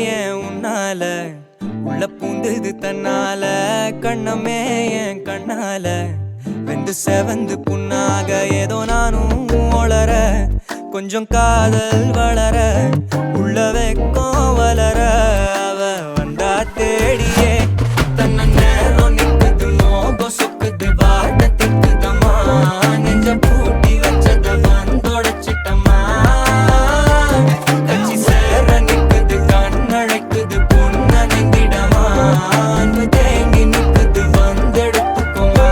ஏன் உன்னால உள்ள பூந்தது தன்னால கண்ணமே என் கண்ணால வெந்து செவந்து புண்ணாக ஏதோ நானும் ஒளர கொஞ்சம் காதல் வளர உள்ள வெக்கம் வளர அவ வந்தா தேடியே தன்ன நேரம் நிக்குது மோகம் சொக்குது வாட்ட திக்குதம்மா நெஞ்ச பூட்டி வச்சத வந்தொடச்சிட்டம்மா கட்சி சேர நிக்குது கண்ணழைக்குது பொண்ண நெங்கிடமா அன்பு தேங்கி நிக்குது வந்தெடுத்துக்குமா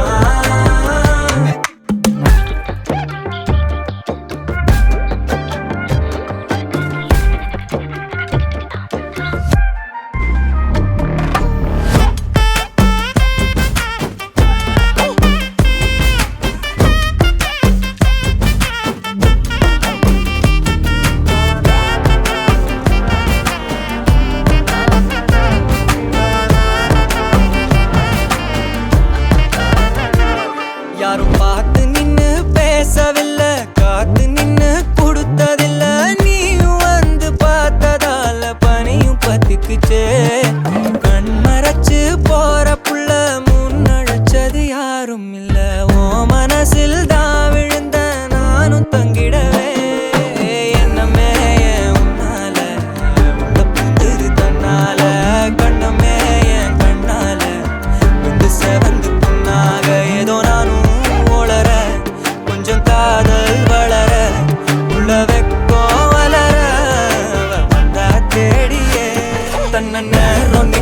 யாரும் பார்த்து நின்னு பேசவில்லை காத்து நின்னு கொடுத்ததில்ல நீயும் வந்து பார்த்ததால பனியும் பத்திக்குச்சே கண் மறைச்சு போற புள்ள முன்னழைச்சது யாரும் இல்ல ஓ மனசில் தான் விழுந்த நானும் தங்கிடவே என்னமே என் உன்னால உள்ள புந்தது தன்னால கண்ணமே என் கண்ணால வந்து செவந்து புண்ணாக ஏதோ நானும் ஒளர கொஞ்சம் காதல் வளர உள்ள வெக்கம் வளர அவ வந்தா தேடியே தன்ன நேரம்